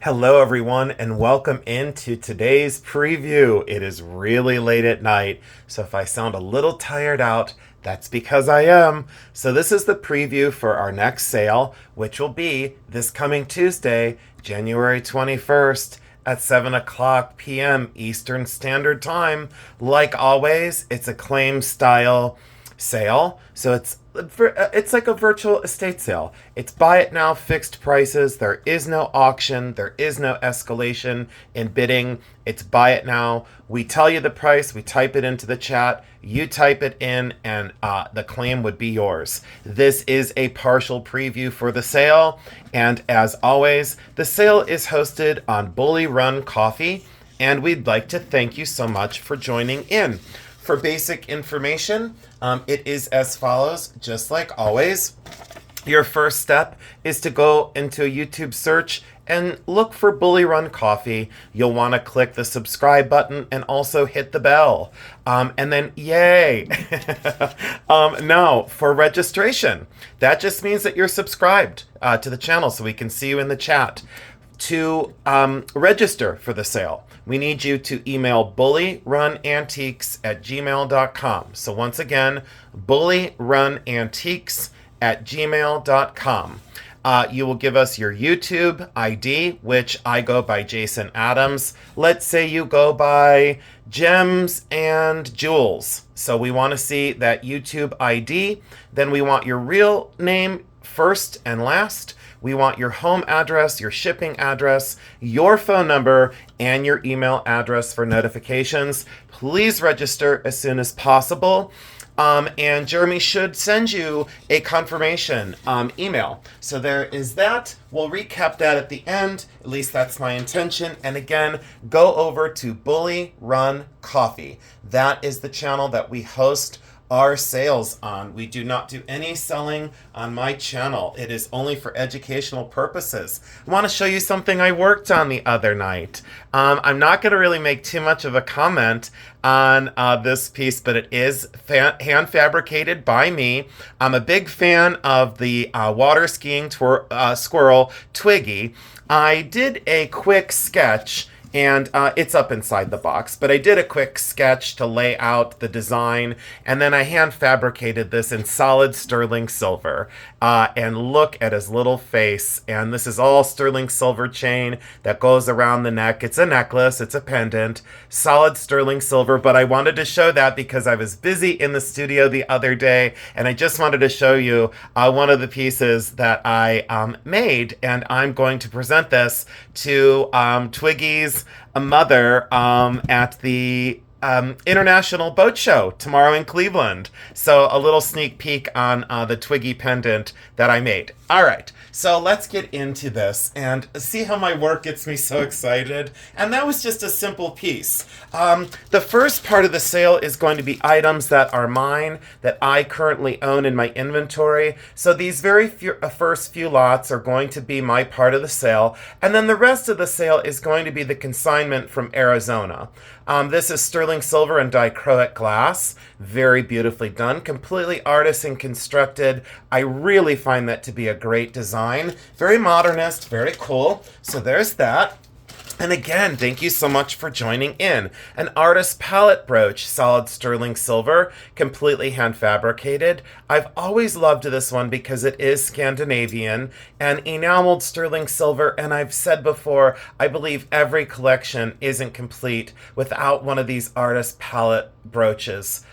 Hello, everyone, and welcome into today's preview. It is really late at night, so if I sound a little tired out, that's because I am. So, this is the preview for our next sale, which will be this coming Tuesday, January 21st at 7 o'clock p.m. Eastern Standard Time. Like always, it's a claim style sale. So it's like a virtual estate sale. It's buy it now, fixed prices. There is no auction. There is no escalation in bidding. It's buy it now. We tell you the price. We type it into the chat. You type it in, and the claim would be yours. This is a partial preview for the sale. And as always, the sale is hosted on Bully Run Coffee. And we'd like to thank you so much for joining in. For basic information, it is as follows, just like always. Your first step is to go into a YouTube search and look for Bully Run Coffee. You'll want to click the subscribe button and also hit the bell. And then, yay! Now, for registration, that just means that you're subscribed to the channel so we can see you in the chat. To register for the sale, we need you to email bullyrunantiques@gmail.com. So once again, bullyrunantiques@gmail.com. You will give us your YouTube ID, which I go by Jason Adams. Let's say you go by Gems and Jewels. So we want to see that YouTube ID. Then we want your real name first and last. We want your home address, your shipping address, your phone number, and your email address for notifications. Please register as soon as possible. And Jeremy should send you a confirmation email. So there is that. We'll recap that at the end. At least that's my intention. And again, go over to Bully Run Coffee. That is the channel that we host our sales on. We do not do any selling on my channel. It is only for educational purposes. I want to show you something I worked on the other night. I'm not going to really make too much of a comment on this piece, but it is hand fabricated by me. I'm a big fan of the water skiing squirrel Twiggy. I did a quick sketch, and it's up inside the box. But I did a quick sketch to lay out the design, and then I hand fabricated this in solid sterling silver. And look at his little face. And this is all sterling silver chain that goes around the neck. It's a necklace, it's a pendant, solid sterling silver. But I wanted to show that because I was busy in the studio the other day, and I just wanted to show you one of the pieces that I made. And I'm going to present this to Twiggy's mother at the International Boat Show tomorrow in Cleveland. So a little sneak peek on the Twiggy pendant that I made. All right, so let's get into this and see how my work gets me so excited. And that was just a simple piece. The first part of the sale is going to be items that are mine, that I currently own in my inventory. So these very first few lots are going to be my part of the sale. And then the rest of the sale is going to be the consignment from Arizona. This is sterling silver and dichroic glass. Very beautifully done. Completely artisan constructed. I really find that to be a great design. Very modernist, very cool. So there's that. And again, thank you so much for joining in. An artist palette brooch, solid sterling silver, completely hand fabricated. I've always loved this one because it is Scandinavian and enameled sterling silver. And I've said before, I believe every collection isn't complete without one of these artist palette brooches.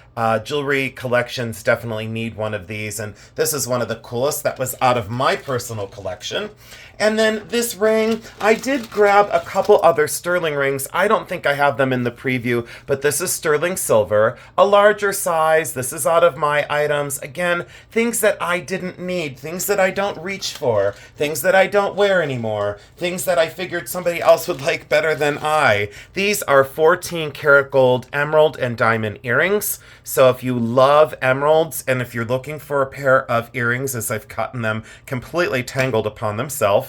Jewelry collections definitely need one of these, and this is one of the coolest that was out of my personal collection. And then this ring, I did grab a couple other sterling rings. I don't think I have them in the preview, but this is sterling silver, a larger size. This is out of my items. Again, things that I didn't need, things that I don't reach for, things that I don't wear anymore, things that I figured somebody else would like better than I. These are 14 karat gold emerald and diamond earrings. So if you love emeralds, and if you're looking for a pair of earrings, as I've gotten them completely tangled upon themselves,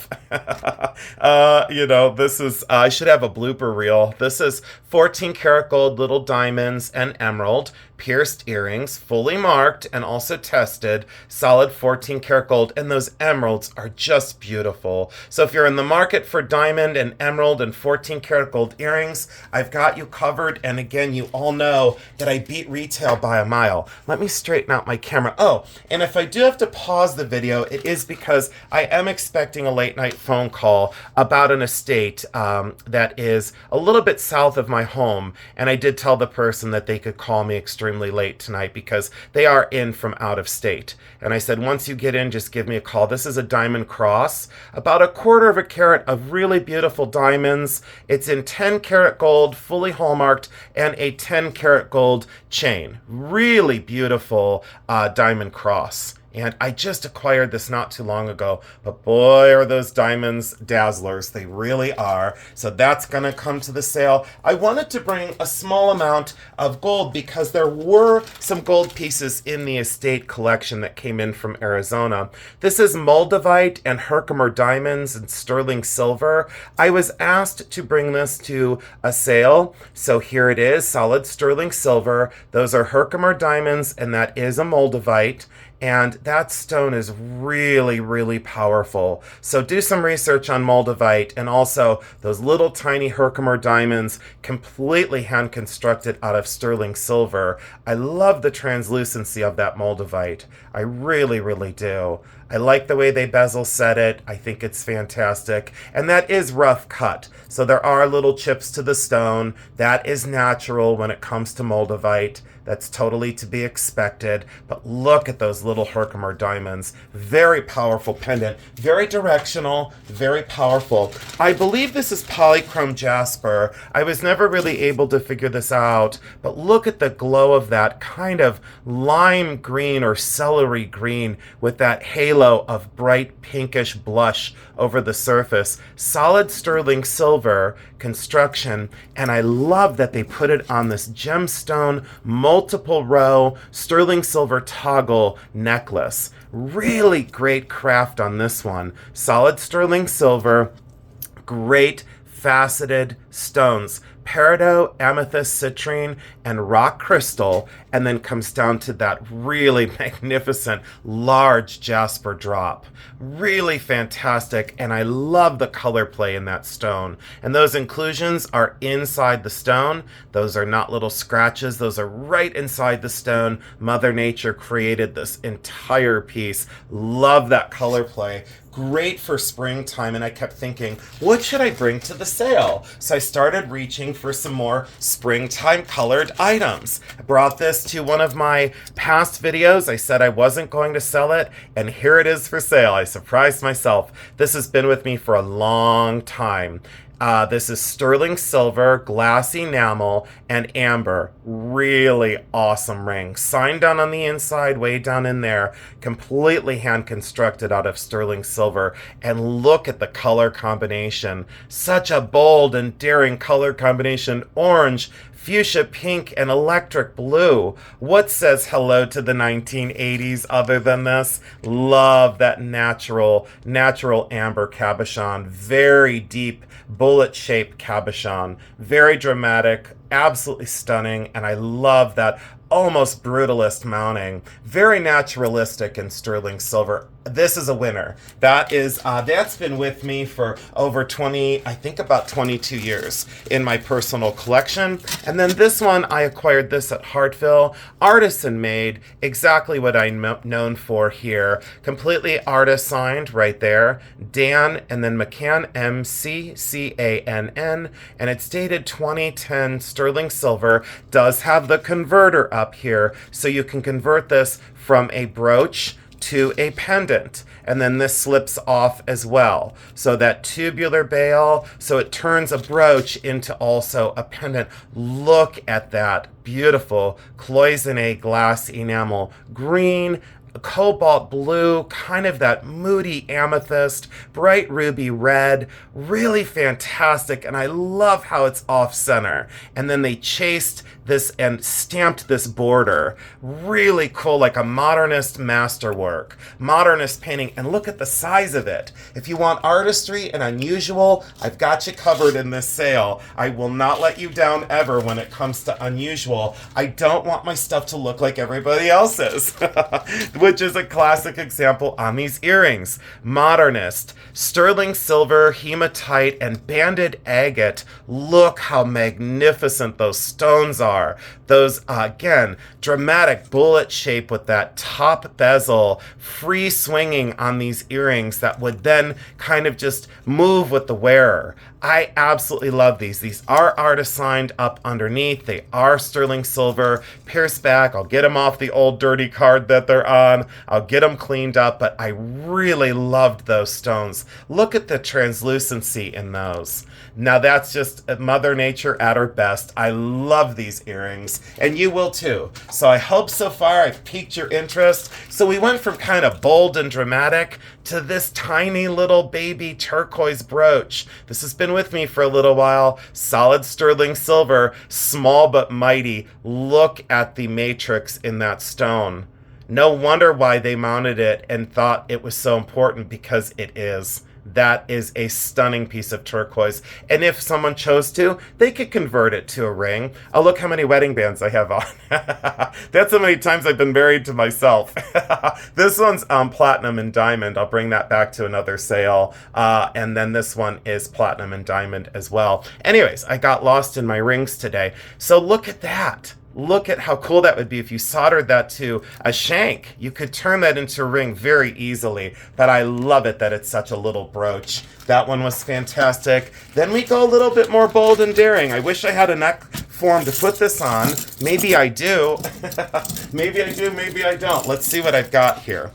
this is, I should have a blooper reel. This is 14 karat gold little diamonds and emerald, pierced earrings, fully marked and also tested, solid 14 karat gold, and those emeralds are just beautiful. So if you're in the market for diamond and emerald and 14 karat gold earrings, I've got you covered. And again, you all know that I beat retail by a mile. Let me straighten out my camera. Oh, and if I do have to pause the video, it is because I am expecting a late night phone call about an estate that is a little bit south of my home. And I did tell the person that they could call me extremely late tonight because they are in from out of state. And I said, once you get in, just give me a call. This is a diamond cross, about 1/4 of a carat of really beautiful diamonds. It's in 10 karat gold, fully hallmarked, and a 10 karat gold chain. Really beautiful diamond cross. And I just acquired this not too long ago, but boy, are those diamonds dazzlers. They really are. So that's going to come to the sale. I wanted to bring a small amount of gold because there were some gold pieces in the estate collection that came in from Arizona. This is Moldavite and Herkimer diamonds and sterling silver. I was asked to bring this to a sale. So here it is, solid sterling silver. Those are Herkimer diamonds, and that is a Moldavite. And that stone is really, really powerful. So do some research on Moldavite, and also those little tiny Herkimer diamonds, completely hand constructed out of sterling silver. I love the translucency of that Moldavite. I really, really do. I like the way they bezel set it. I think it's fantastic. And that is rough cut. So there are little chips to the stone. That is natural when it comes to Moldavite. That's totally to be expected. But look at those little Herkimer diamonds. Very powerful pendant. Very directional. Very powerful. I believe this is polychrome jasper. I was never really able to figure this out. But look at the glow of that kind of lime green or celery green with that halo of bright pinkish blush over the surface. Solid sterling silver construction, and I love that they put it on this gemstone multiple row sterling silver toggle necklace. Really great craft on this one. Solid sterling silver, great faceted stones. Peridot, amethyst, citrine, and rock crystal, and then comes down to that really magnificent large jasper drop. Really fantastic, and I love the color play in that stone. And those inclusions are inside the stone. Those are not little scratches. Those are right inside the stone. Mother Nature created this entire piece. Love that color play. Great for springtime, and I kept thinking, what should I bring to the sale? So I started reaching for some more springtime colored items. I brought this to one of my past videos. I said I wasn't going to sell it, and here it is for sale. I surprised myself. This has been with me for a long time. This is sterling silver, glass enamel, and amber. Really awesome ring. Signed down on the inside, way down in there. Completely hand constructed out of sterling silver. And look at the color combination. Such a bold and daring color combination. Orange, fuchsia pink, and electric blue. What says hello to the 1980s other than this? Love that natural amber cabochon. Very deep bullet-shaped cabochon. Very dramatic, absolutely stunning, and I love that almost brutalist mounting. Very naturalistic in sterling silver. This is a winner. That's been with me for over 20, I think about 22 years in my personal collection. And then this one, I acquired this at Hartville. Artisan made, exactly what I'm known for here. Completely artist signed right there. Dan and then McCann, MCCANN. And it's dated 2010 sterling silver. Does have the converter up here, so you can convert this from a brooch to a pendant, and then this slips off as well. So that tubular bail, so it turns a brooch into also a pendant. Look at that beautiful cloisonne glass enamel, green, cobalt blue, kind of that moody amethyst, bright ruby red, really fantastic. And I love how it's off center. And then they chased this and stamped this border. Really cool, like a modernist masterwork, modernist painting. And look at the size of it. If you want artistry and unusual, I've got you covered in this sale. I will not let you down ever when it comes to unusual. I don't want my stuff to look like everybody else's, which is a classic example on these earrings. Modernist, sterling silver, hematite, and banded agate. Look how magnificent those stones are. Those, again, dramatic bullet shape with that top bezel, free swinging on these earrings that would then kind of just move with the wearer. I absolutely love these. These are artist signed up underneath. They are sterling silver, pierced back. I'll get them off the old dirty card that they're on. I'll get them cleaned up, but I really loved those stones. Look at the translucency in those. Now that's just Mother Nature at her best. I love these earrings, and you will too. So I hope so far I've piqued your interest. So we went from kind of bold and dramatic to this tiny little baby turquoise brooch. This has been with me for a little while. Solid sterling silver, small but mighty. Look at the matrix in that stone. No wonder why they mounted it and thought it was so important, because it is. That is a stunning piece of turquoise. And if someone chose to, they could convert it to a ring. Oh, look how many wedding bands I have on. That's how many times I've been married to myself. This one's platinum and diamond. I'll bring that back to another sale. And then this one is platinum and diamond as well. Anyways, I got lost in my rings today. So look at that. Look at how cool that would be if you soldered that to a shank. You could turn that into a ring very easily, but I love it that it's such a little brooch. That one was fantastic. Then we go a little bit more bold and daring. I wish I had a neck form to put this on. Maybe I do. Maybe I do, maybe I don't. Let's see what I've got here.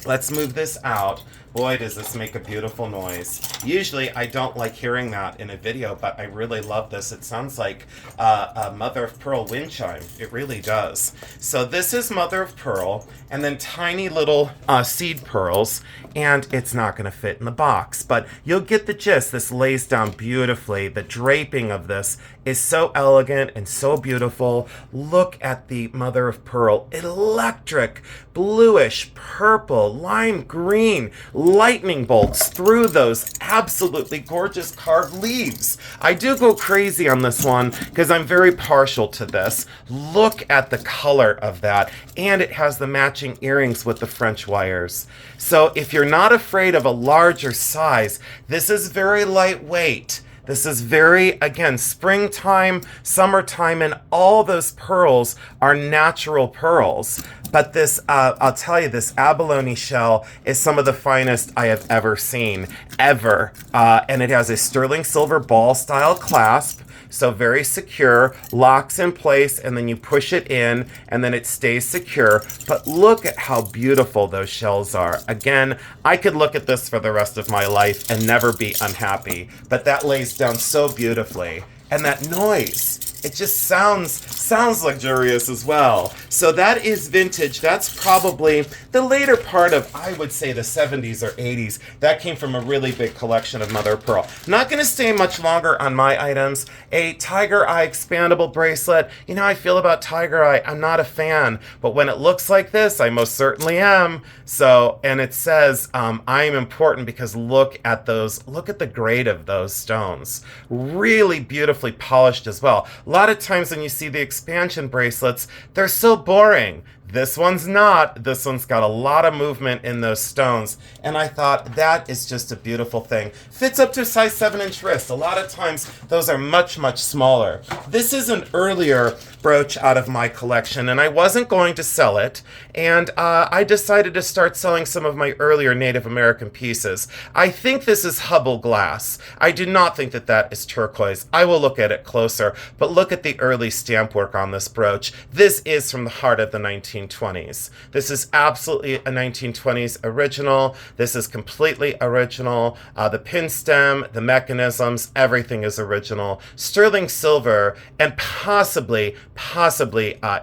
Let's move this out. Boy, does this make a beautiful noise. Usually, I don't like hearing that in a video, but I really love this. It sounds like a mother of pearl wind chime. It really does. So this is mother of pearl, and then tiny little seed pearls, and it's not going to fit in the box, but you'll get the gist. This lays down beautifully. The draping of this is so elegant and so beautiful. Look at the mother of pearl. Electric, bluish, purple, lime green, lightning bolts through those absolutely gorgeous carved leaves. I do go crazy on this one because I'm very partial to this. Look at the color of that, and it has the matching earrings with the French wires. So if you're not afraid of a larger size, this is very lightweight. This is very, again, springtime, summertime, and all those pearls are natural pearls. But this, I'll tell you, this abalone shell is some of the finest I have ever seen, ever. And it has a sterling silver ball style clasp. So very secure, locks in place, and then you push it in, and then it stays secure. But look at how beautiful those shells are. Again, I could look at this for the rest of my life and never be unhappy. But that lays down so beautifully. And that noise, it just sounds luxurious as well. So that is vintage. That's probably the later part of, I would say, the 70s or 80s. That came from a really big collection of mother of pearl. Not going to stay much longer on my items. A tiger eye expandable bracelet. You know how I feel about tiger eye. I'm not a fan, but when it looks like this, I most certainly am. So, and it says, I am important because look at those, look at the grade of those stones. Really beautifully polished as well. A lot of times when you see the expansion bracelets, they're so boring. This one's not. This one's got a lot of movement in those stones. And I thought that is just a beautiful thing. Fits up to a size 7-inch wrist. A lot of times those are much, much smaller. This is an earlier brooch out of my collection, and I wasn't going to sell it. And I decided to start selling some of my earlier Native American pieces. I think this is Hubble glass. I do not think that that is turquoise. I will look at it closer, but look at the early stamp work on this brooch. This is from the heart of the 1920s. This is absolutely a 1920s original. This is completely original. The pin stem, the mechanisms, everything is original. Sterling silver, and possibly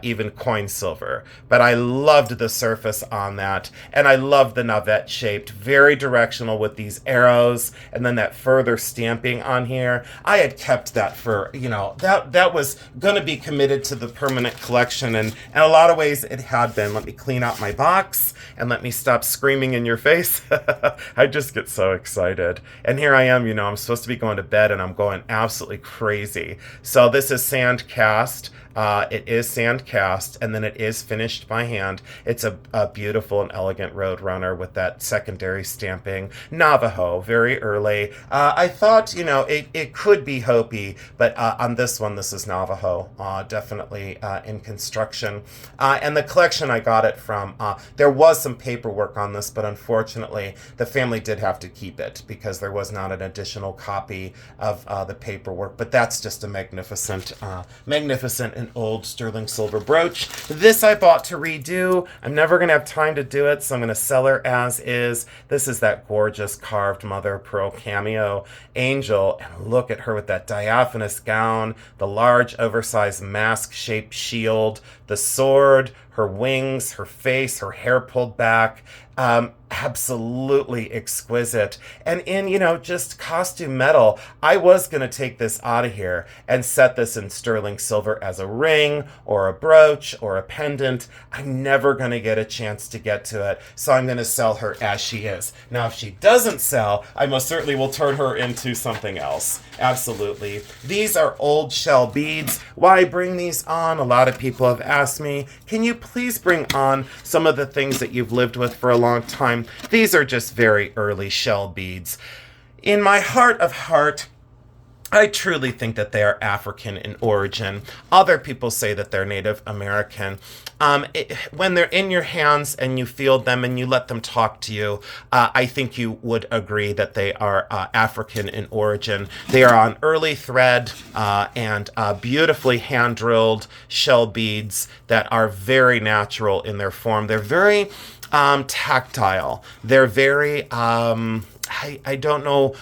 even coin silver. But I love loved the surface on that. And I love the navette shaped, very directional with these arrows, and then that further stamping on here. I had kept that for, that was going to be committed to the permanent collection, and in a lot of ways it had been. Let me clean out my box and let me stop screaming in your face. I just get so excited. And here I am, I'm supposed to be going to bed and I'm going absolutely crazy. So this is sand cast. It is sand cast, and then it is finished by hand. It's a beautiful and elegant Roadrunner with that secondary stamping. Navajo, very early. I thought, it could be Hopi, but on this one, this is Navajo, definitely in construction. And the collection I got it from, there was some paperwork on this, but unfortunately, the family did have to keep it because there was not an additional copy of the paperwork. But that's just a magnificent an old sterling silver brooch. This I bought to redo. I'm never going to have time to do it, so I'm going to sell her as is. This is that gorgeous carved mother of pearl cameo angel, and look at her with that diaphanous gown, the large oversized mask-shaped shield, the sword, her wings, her face, her hair pulled back. Absolutely exquisite. And in, just costume metal, I was going to take this out of here and set this in sterling silver as a ring or a brooch or a pendant. I'm never going to get a chance to get to it, so I'm going to sell her as she is. Now, if she doesn't sell, I most certainly will turn her into something else. Absolutely. These are old shell beads. Why bring these on? A lot of people have asked me, can you please bring on some of the things that you've lived with for a long time? These are just very early shell beads. In my heart of heart, I truly think that they are African in origin. Other people say that they're Native American. When they're in your hands and you feel them and you let them talk to you, I think you would agree that they are African in origin. They are on early thread and beautifully hand-drilled shell beads that are very natural in their form. They're very tactile. They're very, I don't know,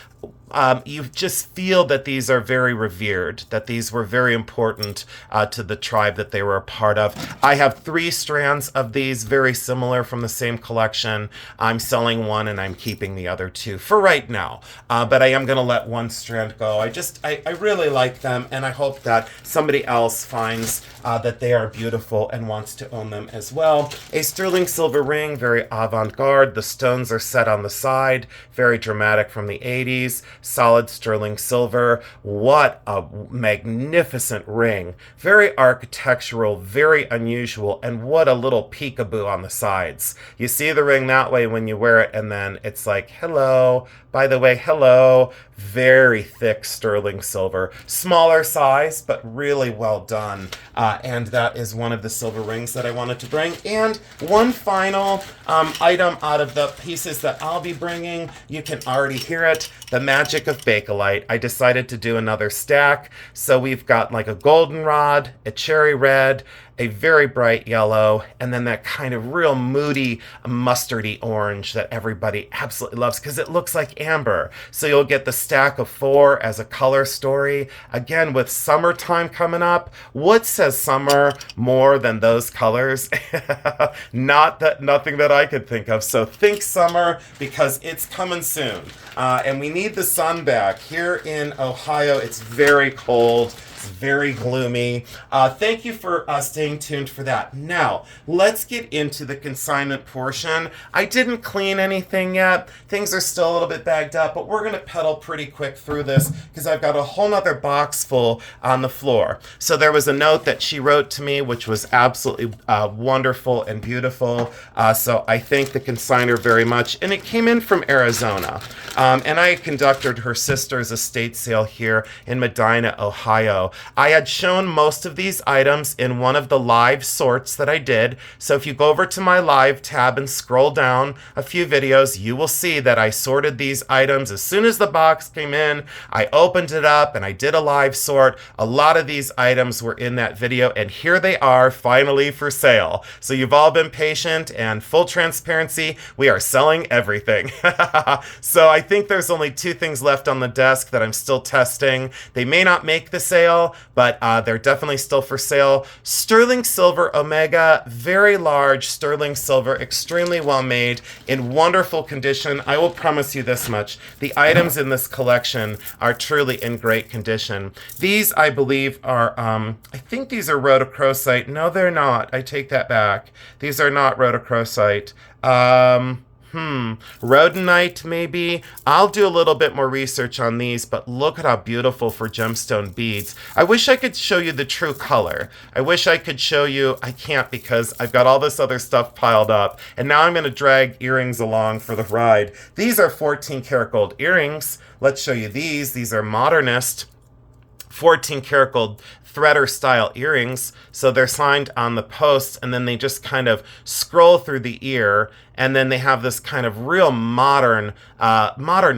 you just feel that these are very revered, that these were very important to the tribe that they were a part of. I have 3 strands of these, very similar from the same collection. I'm selling one and I'm keeping the other 2 for right now. But I am going to let one strand go. I really like them, and I hope that somebody else finds that they are beautiful and wants to own them as well. A sterling silver ring, very avant-garde. The stones are set on the side, very dramatic from the 80s. Solid sterling silver. What a magnificent ring. Very architectural, very unusual, and what a little peekaboo on the sides. You see the ring that way when you wear it, and then it's like, hello. By the way, hello. Very thick sterling silver. Smaller size, but really well done. And that is one of the silver rings that I wanted to bring. And one final item out of the pieces that I'll be bringing. You can already hear it. The magic of Bakelite. I decided to do another stack. So we've got like a goldenrod, a cherry red, a very bright yellow, and then that kind of real moody mustardy orange that everybody absolutely loves because it looks like amber. So you'll get the stack of 4 as a color story. Again, with summertime coming up, what says summer more than those colors? Nothing that I could think of. So think summer because it's coming soon. And we need the sun back. Here in Ohio, it's very cold. It's very gloomy. Thank you for staying tuned for that. Now, let's get into the consignment portion. I didn't clean anything yet. Things are still a little bit bagged up, but we're going to pedal pretty quick through this because I've got a whole nother box full on the floor. So there was a note that she wrote to me, which was absolutely wonderful and beautiful. So I thank the consignor very much. And it came in from Arizona. And I conducted her sister's estate sale here in Medina, Ohio. I had shown most of these items in one of the live sorts that I did. So if you go over to my live tab and scroll down a few videos, you will see that I sorted these items. As soon as the box came in, I opened it up and I did a live sort. A lot of these items were in that video, and here they are finally for sale. So you've all been patient, and full transparency, we are selling everything. So I think there's only 2 things left on the desk that I'm still testing. They may not make the sale. while, but they're definitely still for sale. Sterling silver omega, very large sterling silver, extremely well made, in wonderful condition. I will promise you this much: the items in this collection are truly in great condition. These, I believe, are, I think these are rhodochrosite. No, they're not. I take that back. These are not rhodochrosite. Rhodonite maybe. I'll do a little bit more research on these, but look at how beautiful for gemstone beads. I wish I could show you the true color. I wish I could show you. I can't because I've got all this other stuff piled up, and now I'm going to drag earrings along for the ride. These are 14 karat gold earrings. Let's show you these. These are modernist 14 karat gold threader style earrings. So they're signed on the post, and then they just kind of scroll through the ear, and then they have this kind of real modern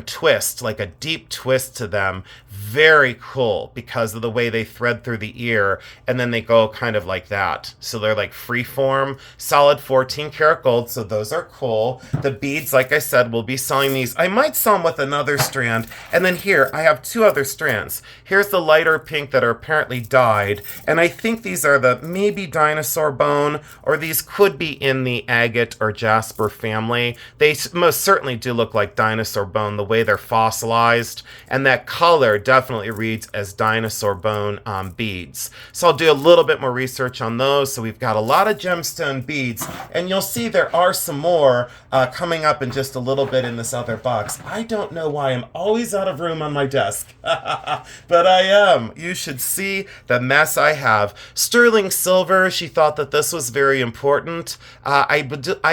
twist, like a deep twist to them. Very cool because of the way they thread through the ear, and then they go kind of like that. So they're like free form, solid 14 karat gold. So those are cool. The beads, like I said, we'll be selling these. I might sell them with another strand. And then here, I have two other strands. Here's the lighter pink that are apparently dyed. And I think these are the maybe dinosaur bone, or these could be in the agate or jasper family. They most certainly do look like dinosaur bone, the way they're fossilized. And that color definitely reads as dinosaur bone beads. So I'll do a little bit more research on those. So we've got a lot of gemstone beads, and you'll see there are some more coming up in just a little bit in this other box. I don't know why I'm always out of room on my desk, but I am. You should see the mess I have. Sterling silver, she thought that this was very important. I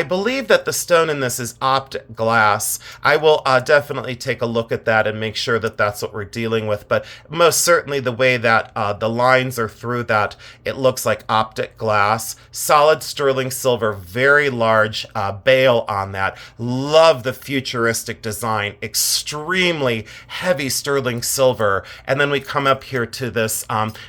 believe that the stone in this is optic glass. I will definitely take a look at that and make sure that that's what we're dealing with, but most certainly the way that the lines are through that, it looks like optic glass. Solid sterling silver, very large bail on that. Love the futuristic design, extremely heavy sterling silver. And then we come up here to this,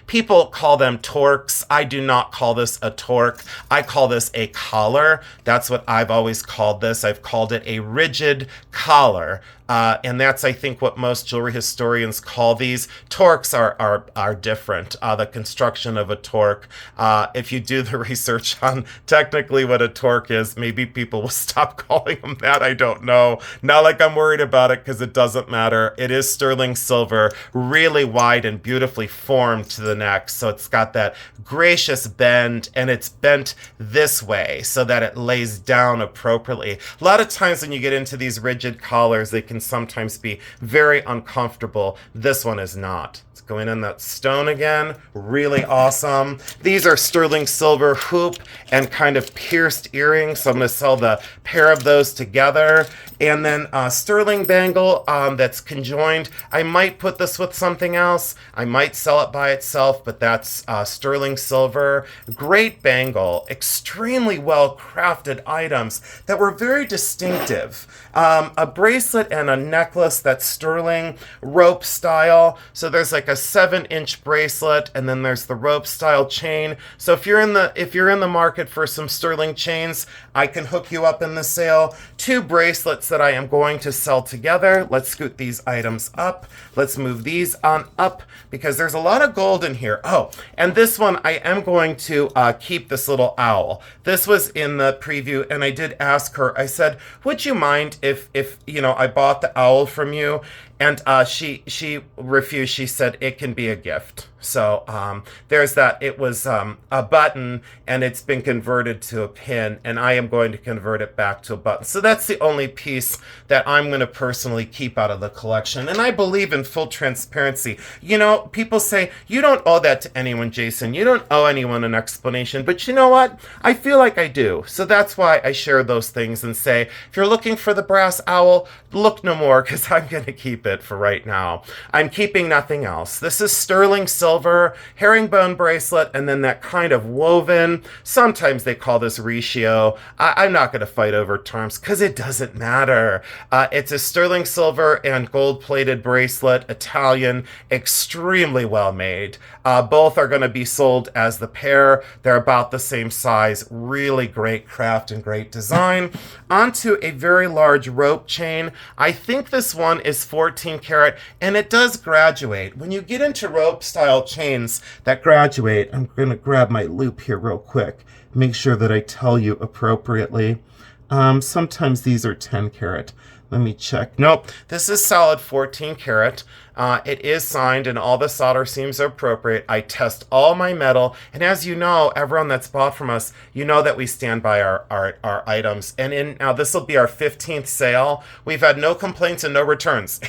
people call them torques. I do not call this a torque. I call this a collar. That's what I've always called this. I've called it a rigid collar. And that's, I think, what most jewelry historians call these. Torques are different. The construction of a torque, if you do the research on technically what a torque is, maybe people will stop calling them that. I don't know. Not like I'm worried about it, because it doesn't matter. It is sterling silver, really wide and beautifully formed to the neck. So it's got that gracious bend, and it's bent this way so that it lays down appropriately. A lot of times when you get into these rigid collars, they can sometimes be very uncomfortable. This one is not. It's going in that stone again. Really awesome. These are sterling silver hoop and kind of pierced earrings. So I'm going to sell the pair of those together. And then sterling bangle that's conjoined. I might put this with something else. I might sell it by itself, but that's sterling silver. Great bangle. Extremely well crafted items that were very distinctive. A bracelet and a necklace that's sterling rope style. So there's like a 7-inch bracelet, and then there's the rope style chain. So if you're in the market for some sterling chains, I can hook you up in the sale. 2 bracelets that I am going to sell together. Let's scoot these items up. Let's move these on up because there's a lot of gold in here. Oh, and this one I am going to keep this little owl. This was in the preview, and I did ask her, I said, would you mind if you know, I bought the owl from you? And she refused. She said it can be a gift. So there's that. It was a button, and it's been converted to a pin, and I am going to convert it back to a button. So that's the only piece that I'm going to personally keep out of the collection. And I believe in full transparency. You know, people say, you don't owe that to anyone, Jason. You don't owe anyone an explanation. But you know what? I feel like I do. So that's why I share those things and say, if you're looking for the brass owl, look no more, because I'm going to keep it for right now. I'm keeping nothing else. This is sterling silver, herringbone bracelet, and then that kind of woven. Sometimes they call this ratio. I'm not going to fight over terms because it doesn't matter. It's a sterling silver and gold-plated bracelet, Italian, extremely well made. Both are going to be sold as the pair. They're about the same size. Really great craft and great design. Onto a very large rope chain. I think this one is 14 karat, and it does graduate. When you get into rope style royal chains that graduate. I'm going to grab my loop here real quick. Make sure that I tell you appropriately. Sometimes these are 10 karat. Let me check. Nope, this is solid 14 karat. It is signed and all the solder seams are appropriate. I test all my metal. And as you know, everyone that's bought from us, you know that we stand by our items. And now this will be our 15th sale. We've had no complaints and no returns.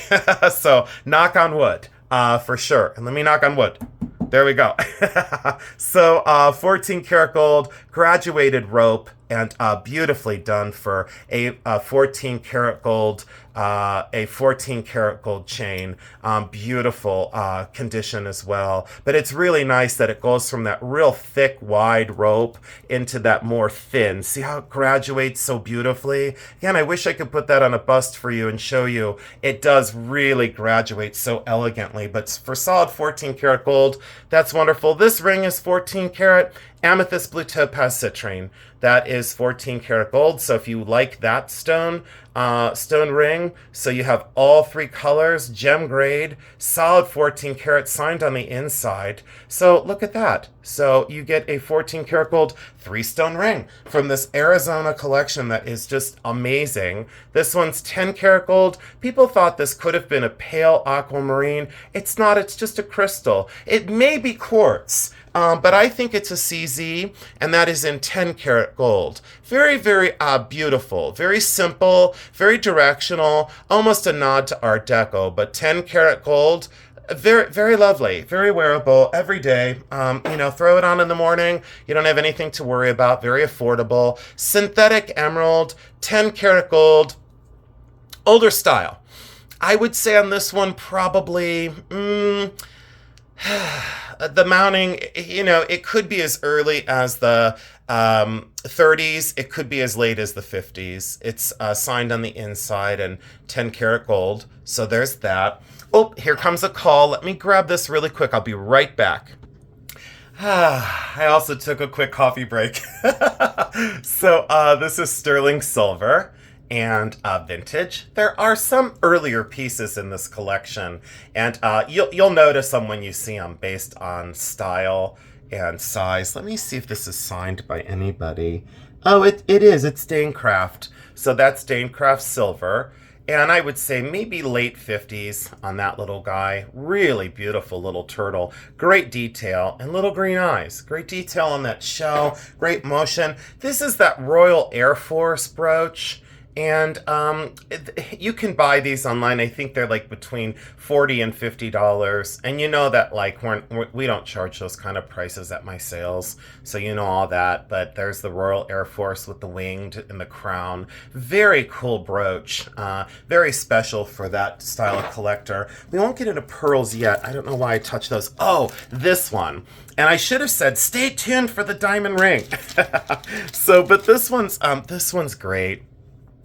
So knock on wood, for sure. And let me knock on wood. There we go. So 14 karat gold, graduated rope, and beautifully done for a 14 karat gold, a 14 karat gold chain. Beautiful condition as well. But it's really nice that it goes from that real thick, wide rope into that more thin. See how it graduates so beautifully? Again, I wish I could put that on a bust for you and show you. It does really graduate so elegantly. But for solid 14 karat gold, that's wonderful. This ring is 14 karat amethyst blue topaz citrine. That is 14 karat gold. So if you like that stone ring, so you have all three colors, gem grade, solid 14 karat, signed on the inside. So look at that. So you get a 14 karat gold 3-stone ring from this Arizona collection that is just amazing. This one's 10 karat gold. People thought this could have been a pale aquamarine. It's not. It's just a crystal. It may be quartz. But I think it's a CZ, and that is in 10 karat gold. Very, very beautiful, very simple, very directional, almost a nod to Art Deco, but 10 karat gold, very, very lovely, very wearable every day. Throw it on in the morning. You don't have anything to worry about. Very affordable. Synthetic emerald, 10 karat gold, older style. I would say on this one probably... the mounting, it could be as early as the 30s. It could be as late as the 50s. It's signed on the inside and 10 karat gold. So there's that. Oh, here comes a call. Let me grab this really quick. I'll be right back. I also took a quick coffee break. So this is sterling silver and vintage. There are some earlier pieces in this collection, and you'll notice them when you see them based on style and size. Let me see if this is signed by anybody. Oh, it is. It's Danecraft. So that's Danecraft silver. And I would say maybe late 50s on that little guy. Really beautiful little turtle. Great detail and little green eyes. Great detail on that shell. Great motion. This is that Royal Air Force brooch. And you can buy these online. I think they're like between $40 and $50. And you know that we don't charge those kind of prices at my sales. So you know all that. But there's the Royal Air Force with the winged and the crown. Very cool brooch. Very special for that style of collector. We won't get into pearls yet. I don't know why I touched those. Oh, this one. And I should have said, stay tuned for the diamond ring. But this one's great.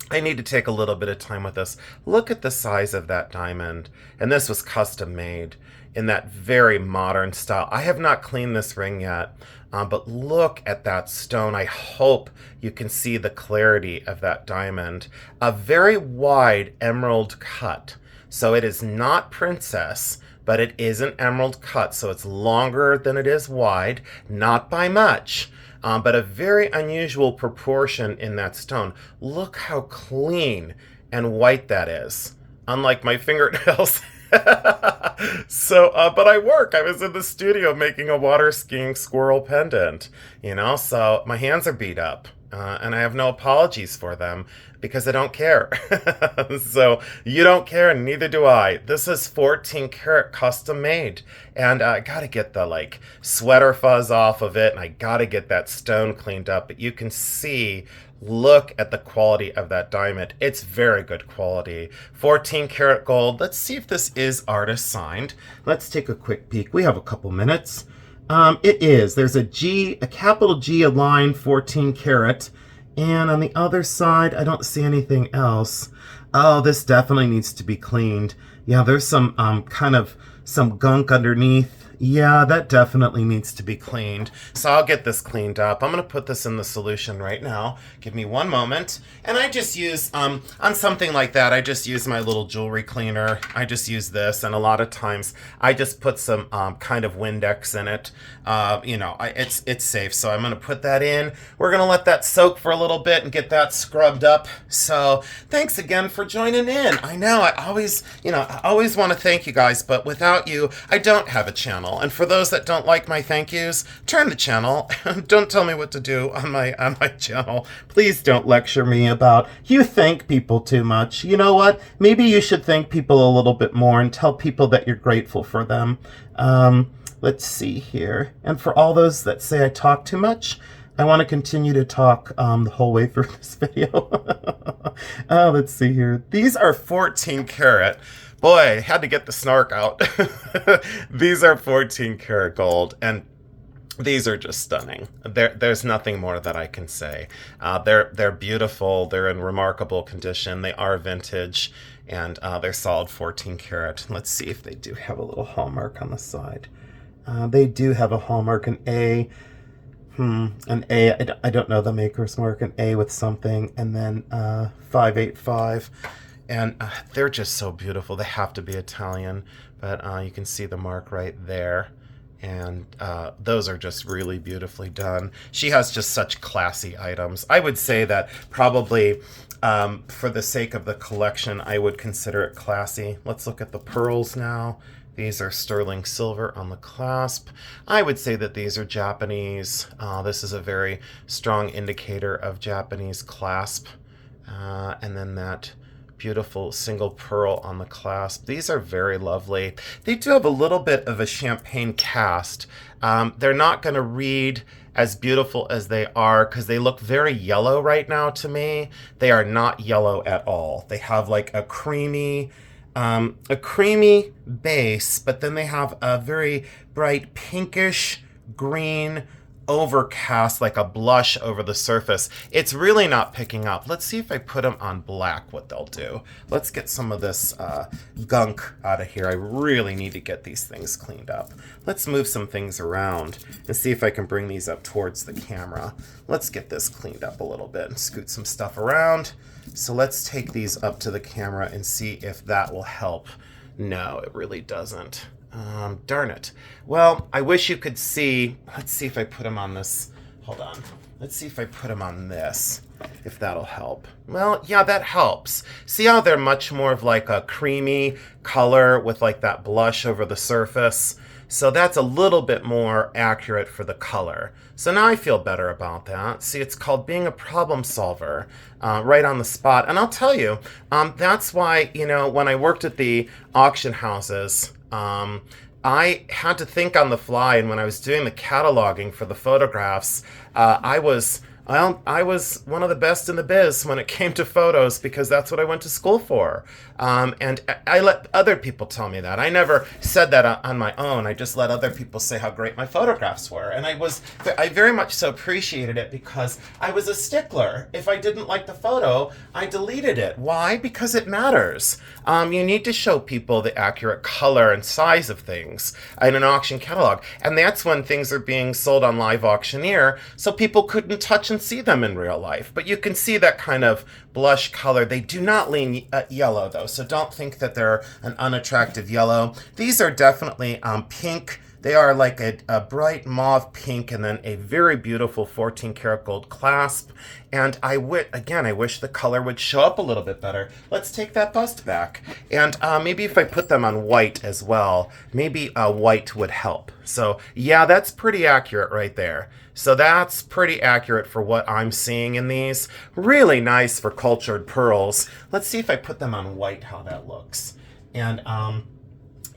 I need to take a little bit of time with this. Look at the size of that diamond. And this was custom made in that very modern style. I have not cleaned this ring yet, but look at that stone. I hope you can see the clarity of that diamond. A very wide emerald cut. So it is not princess, but it is an emerald cut. So it's longer than it is wide, not by much. But a very unusual proportion in that stone. Look how clean and white that is. Unlike my fingernails. But I was in the studio making a water skiing squirrel pendant, so my hands are beat up. And I have no apologies for them because I don't care. So you don't care and neither do I. This is 14 karat custom made. And I got to get the sweater fuzz off of it. And I got to get that stone cleaned up. But you can see, look at the quality of that diamond. It's very good quality. 14 karat gold. Let's see if this is artist signed. Let's take a quick peek. We have a couple minutes. It is. There's a capital G, a line, 14 karat. And on the other side, I don't see anything else. Oh, this definitely needs to be cleaned. Yeah, there's some some gunk underneath. Yeah, that definitely needs to be cleaned. So I'll get this cleaned up. I'm going to put this in the solution right now. Give me one moment. And I just use, on something like that, I just use my little jewelry cleaner. I just use this. And a lot of times I just put some kind of Windex in it. It's safe. So I'm going to put that in. We're going to let that soak for a little bit and get that scrubbed up. So thanks again for joining in. I know I always want to thank you guys, but without you, I don't have a channel. And for those that don't like my thank yous, turn the channel. Don't tell me what to do on my channel. Please don't lecture me about you thank people too much. You know what? Maybe you should thank people a little bit more and tell people that you're grateful for them. Let's see here. And for all those that say I talk too much, I want to continue to talk the whole way through this video. Let's see here. These are 14 karat. Boy, I had to get the snark out. These are 14 karat gold, and these are just stunning. There's nothing more that I can say. They're beautiful. They're in remarkable condition. They are vintage, and they're solid 14 karat. Let's see if they do have a little hallmark on the side. They do have a hallmark, an A. An A. I don't know the maker's mark. An A with something, and then 585. And they're just so beautiful. They have to be Italian, but you can see the mark right there. And those are just really beautifully done. She has just such classy items. I would say that probably for the sake of the collection, I would consider it classy. Let's look at the pearls now. These are sterling silver on the clasp. I would say that these are Japanese. This is a very strong indicator of Japanese clasp. And then that beautiful single pearl on the clasp. These are very lovely. They do have a little bit of a champagne cast. They're not going to read as beautiful as they are because they look very yellow right now to me. They are not yellow at all. They have like a creamy base, but then they have a very bright pinkish green overcast, like a blush over the surface. It's really not picking up. Let's see if I put them on black, what they'll do. Let's get some of this gunk out of here. I really need to get these things cleaned up. Let's move some things around and see if I can bring these up towards the camera. Let's get this cleaned up a little bit and scoot some stuff around. So let's take these up to the camera and see if that will help. No, it really doesn't. Darn it. Well, I wish you could see. Let's see if I put them on this. Hold on. Let's see if I put them on this, if that'll help. Well, yeah, that helps. See how they're much more of like a creamy color with like that blush over the surface? So that's a little bit more accurate for the color. So now I feel better about that. See, it's called being a problem solver, right on the spot. And I'll tell you, that's why, when I worked at the auction houses, I had to think on the fly, and when I was doing the cataloging for the photographs, I was one of the best in the biz when it came to photos because that's what I went to school for. And I let other people tell me that. I never said that on my own. I just let other people say how great my photographs were. And I very much so appreciated it because I was a stickler. If I didn't like the photo, I deleted it. Why? Because it matters. You need to show people the accurate color and size of things in an auction catalog. And that's when things are being sold on Live Auctioneer, so people couldn't touch and see them in real life. But you can see that kind of blush color. They do not lean yellow, though, so don't think that they're an unattractive yellow. These are definitely pink. They are like a bright mauve pink and then a very beautiful 14 karat gold clasp. And I wish the color would show up a little bit better. Let's take that bust back. And maybe if I put them on white as well, maybe white would help. So yeah, that's pretty accurate right there. So that's pretty accurate for what I'm seeing in these. Really nice for cultured pearls. Let's see if I put them on white, how that looks. And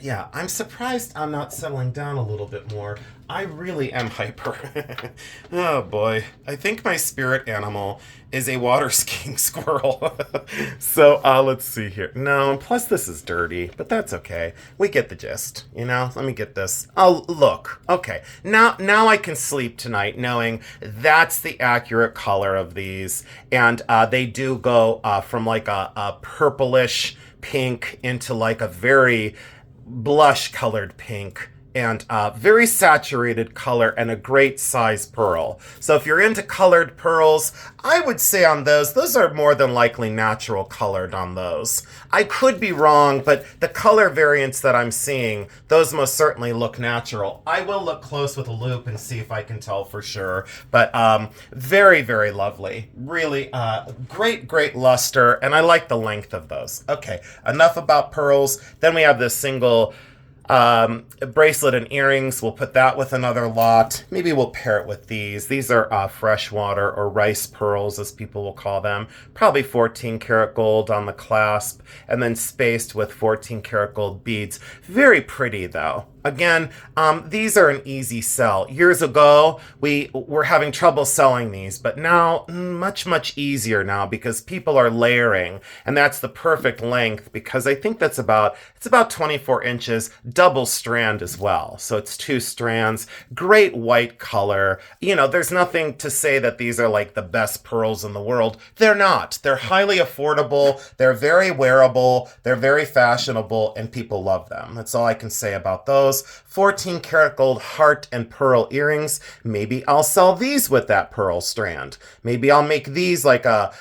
yeah, I'm surprised I'm not settling down a little bit more. I really am hyper. Oh boy. I think my spirit animal is a water skiing squirrel. So let's see here. No, plus this is dirty, but that's okay. We get the gist, Let me get this. Oh, look. Okay. Now I can sleep tonight knowing that's the accurate color of these. And they do go from like a purplish pink into like a very blush colored pink. and very saturated color and a great size pearl. So if you're into colored pearls, I would say on those are more than likely natural colored on those. I could be wrong, but the color variants that I'm seeing, those most certainly look natural. I will look close with a loupe and see if I can tell for sure. But very, very lovely. Really great luster, and I like the length of those. Okay, enough about pearls. Then we have this single bracelet and earrings. We'll put that with another lot. Maybe we'll pair it with these. These are freshwater or rice pearls, as people will call them. Probably 14 karat gold on the clasp, and then spaced with 14 karat gold beads. Very pretty though. Again, these are an easy sell. Years ago, we were having trouble selling these, but now much easier now because people are layering, and that's the perfect length because I think it's about 24 inches, double strand as well. So it's 2 strands, great white color. You know, there's nothing to say that these are like the best pearls in the world. They're not. They're highly affordable. They're very wearable. They're very fashionable, and people love them. That's all I can say about those. 14 karat gold heart and pearl earrings. Maybe I'll sell these with that pearl strand. Maybe I'll make these like a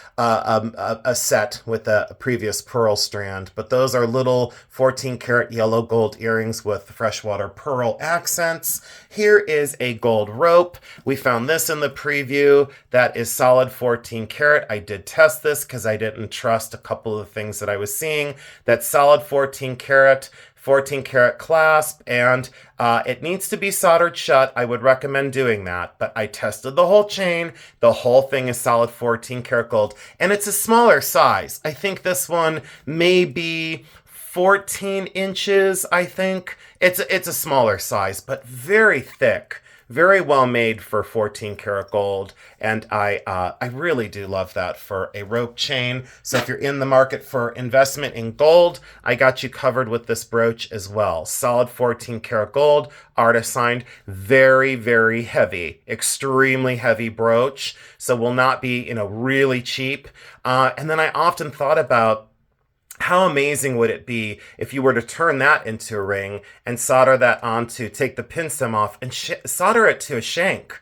set with the previous pearl strand. But those are little 14 karat yellow gold earrings with freshwater pearl accents. Here is a gold rope. We found this in the preview. That is solid 14 karat. I did test this because I didn't trust a couple of the things that I was seeing. That's solid 14 karat clasp, and it needs to be soldered shut. I would recommend doing that, but I tested the whole chain. The whole thing is solid 14 karat gold, and it's a smaller size. I think this one may be 14 inches, I think. It's a smaller size, but very thick. Very well made for 14 karat gold, and I really do love that for a rope chain. So if you're in the market for investment in gold, I got you covered with this brooch as well. Solid 14 karat gold, artist signed, very, very heavy, extremely heavy brooch. So will not be, really cheap. And then I often thought about how amazing would it be if you were to turn that into a ring and solder that onto, take the pin stem off and solder it to a shank?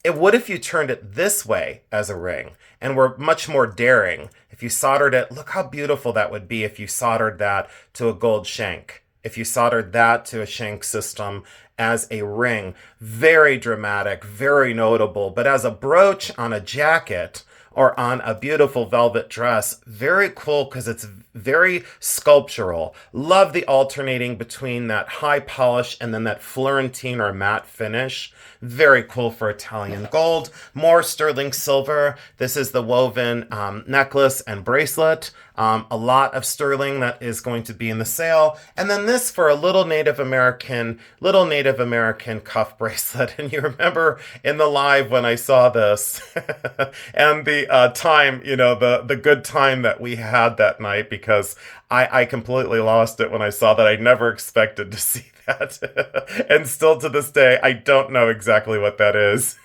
What if you turned it this way as a ring and were much more daring? If you soldered it, look how beautiful that would be if you soldered that to a gold shank. If you soldered that to a shank system as a ring, very dramatic, very notable, but as a brooch on a jacket or on a beautiful velvet dress, very cool because it's very sculptural. Love the alternating between that high polish and then that Florentine or matte finish. Very cool for Italian gold. More sterling silver. This is the woven necklace and bracelet. A lot of sterling that is going to be in the sale. And then this for a little Native American cuff bracelet. And you remember in the live when I saw this and the time, the good time that we had that night, because I completely lost it when I saw that. I never expected to see that. And still to this day, I don't know exactly what that is.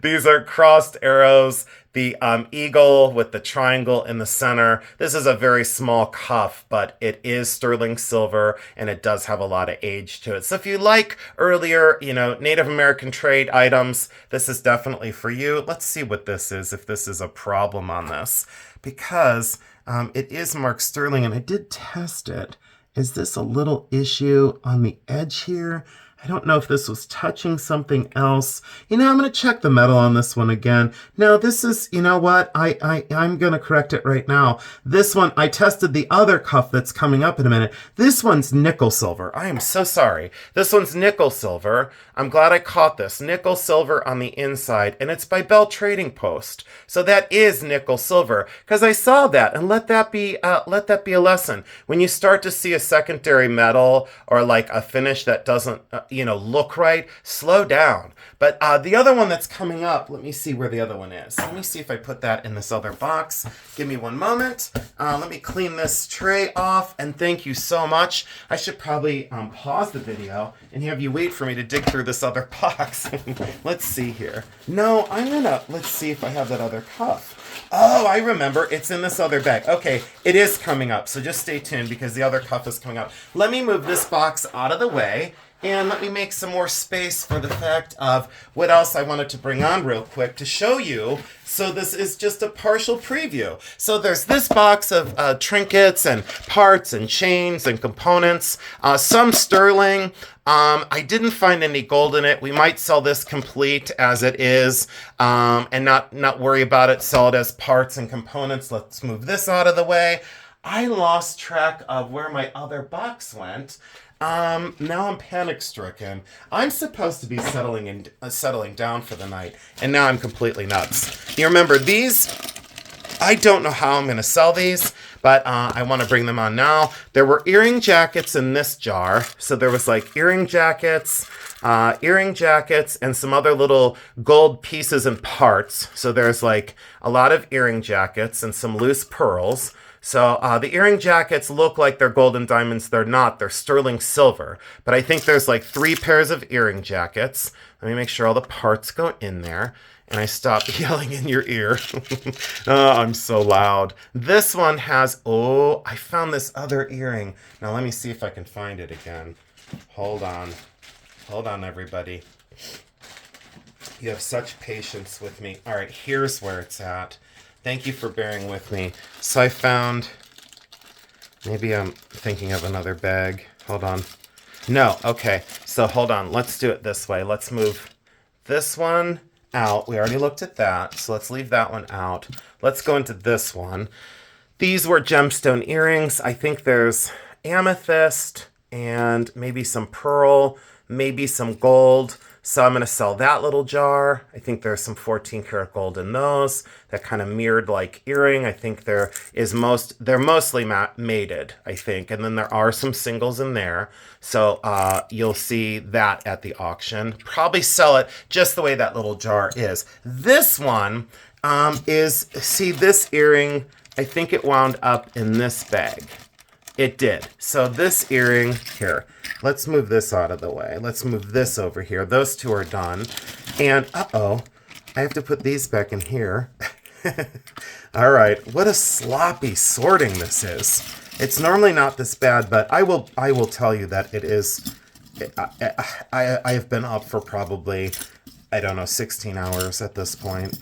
These are crossed arrows, the eagle with the triangle in the center. This is a very small cuff, but it is sterling silver, and it does have a lot of age to it. So if you like earlier, Native American trade items, this is definitely for you. Let's see what this is, if this is a problem on this, because it is marked sterling, and I did test it. Is this a little issue on the edge here? I don't know if this was touching something else. I'm going to check the metal on this one again. No, this is, what? I'm going to correct it right now. This one, I tested the other cuff that's coming up in a minute. This one's nickel silver. I am so sorry. This one's nickel silver. I'm glad I caught this. Nickel silver on the inside, and it's by Bell Trading Post. So that is nickel silver, because I saw that, and let that be a lesson. When you start to see a secondary metal or like a finish that doesn't look right, slow down. But the other one that's coming up, let me see where the other one is. Let me see if I put that in this other box. Give me one moment. Let me clean this tray off, and thank you so much. I should probably pause the video and have you wait for me to dig through this other box. Let's see here. No, let's see if I have that other cuff. Oh, I remember. It's in this other bag. Okay, it is coming up, so just stay tuned because the other cuff is coming up. Let me move this box out of the way, And let me make some more space for the fact of what else I wanted to bring on real quick to show you. So this is just a partial preview. So there's this box of trinkets and parts and chains and components, some sterling. I didn't find any gold in it. We might sell this complete as it is and not worry about it, sell it as parts and components. Let's move this out of the way. I lost track of where my other box went. Now I'm panic-stricken. I'm supposed to be settling down for the night, and now I'm completely nuts. You remember these? I don't know how I'm going to sell these, but I want to bring them on now. There were earring jackets in this jar. So there was like earring jackets, and some other little gold pieces and parts. So there's like a lot of earring jackets and some loose pearls. So the earring jackets look like they're gold and diamonds. They're not. They're sterling silver. But I think there's like 3 pairs of earring jackets. Let me make sure all the parts go in there. And I stop yelling in your ear. Oh, I'm so loud. This one has, oh, I found this other earring. Now let me see if I can find it again. Hold on. Hold on, everybody. You have such patience with me. All right, here's where it's at. Thank you for bearing with me. So I found, maybe I'm thinking of another bag. Hold on. No, okay. So hold on. Let's do it this way. Let's move this one out. We already looked at that, so let's leave that one out. Let's go into this one. These were gemstone earrings. I think there's amethyst and maybe some pearl, maybe some gold. So I'm going to sell that little jar. I think there's some 14 karat gold in those. That kind of mirrored like earring. I think they're mostly mated, I think. And then there are some singles in there. So you'll see that at the auction. Probably sell it just the way that little jar is. This one see this earring, I think it wound up in this bag. It did. So this earring, here, let's move this out of the way. Let's move this over here. Those two are done. And, uh-oh, I have to put these back in here. All right, what a sloppy sorting this is. It's normally not this bad, but I will tell you that it is. I have been up for probably, I don't know, 16 hours at this point.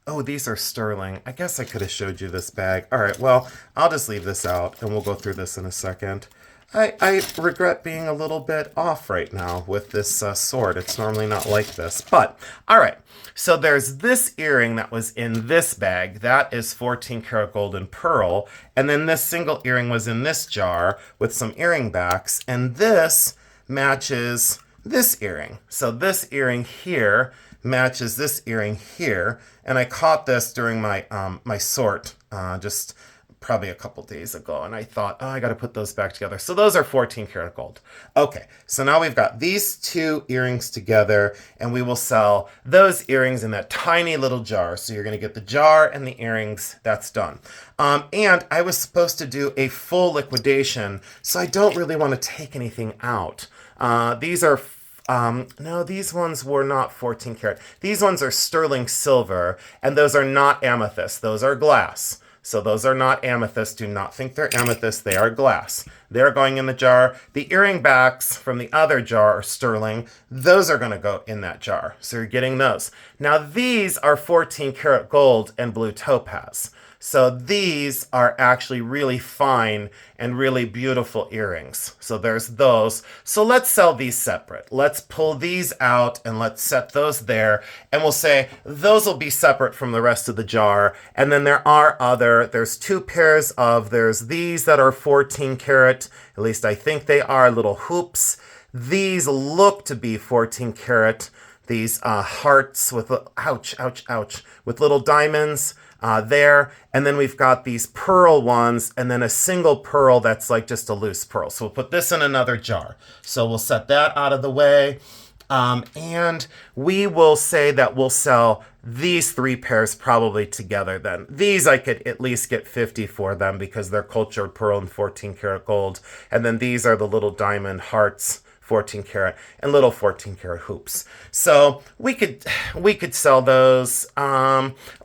Oh, these are sterling. I guess I could have showed you this bag. All right, well, I'll just leave this out, and we'll go through this in a second. I regret being a little bit off right now with this sword. It's normally not like this, but all right. So there's this earring that was in this bag. That is 14 karat gold and pearl. And then this single earring was in this jar with some earring backs, and this matches this earring. So this earring here matches this earring here, and I caught this during my my sort just probably a couple days ago, and I thought, oh, I got to put those back together. So those are 14 karat gold. Okay, so now we've got these 2 earrings together, and we will sell those earrings in that tiny little jar. So you're going to get the jar and the earrings. That's done. And I was supposed to do a full liquidation, so I don't really want to take anything out. These are no, these ones were not 14 karat. These ones are sterling silver, and those are not amethyst. Those are glass. So those are not amethyst. Do not think they're amethyst. They are glass. They're going in the jar. The earring backs from the other jar are sterling. Those are going to go in that jar. So you're getting those. Now these are 14 karat gold and blue topaz. So these are actually really fine and really beautiful earrings. So there's those. So let's sell these separate. Let's pull these out and let's set those there. And we'll say those will be separate from the rest of the jar. And then there's 2 pairs of, there's these that are 14 karat. At least I think they are little hoops. These look to be 14 karat. These hearts with, ouch, ouch, ouch, with little diamonds. There, and then we've got these pearl ones, and then a single pearl that's like just a loose pearl. So we'll put this in another jar. So we'll set that out of the way, and we will say that we'll sell these 3 pairs probably together then. These I could at least get 50 for them because they're cultured pearl and 14 karat gold, and then these are the little diamond hearts, 14 karat, and little 14 karat hoops. So we could sell those.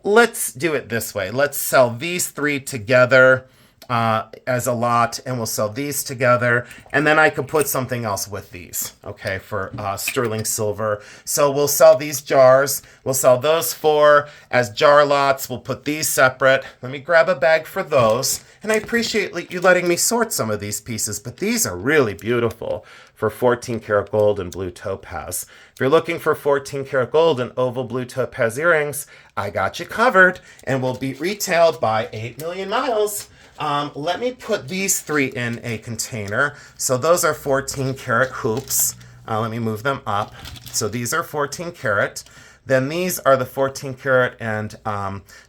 Let's do it this way. Let's sell these 3 together. as a lot, and we'll sell these together. And then I could put something else with these, okay, for sterling silver. So we'll sell these jars. We'll sell those 4 as jar lots. We'll put these separate. Let me grab a bag for those. And I appreciate you letting me sort some of these pieces, but these are really beautiful for 14 karat gold and blue topaz. If you're looking for 14 karat gold and oval blue topaz earrings, I got you covered, and will be retailed by 8 million miles. Let me put these 3 in a container. So those are 14 karat hoops. Let me move them up. So these are 14 karat. Then these are the 14 karat and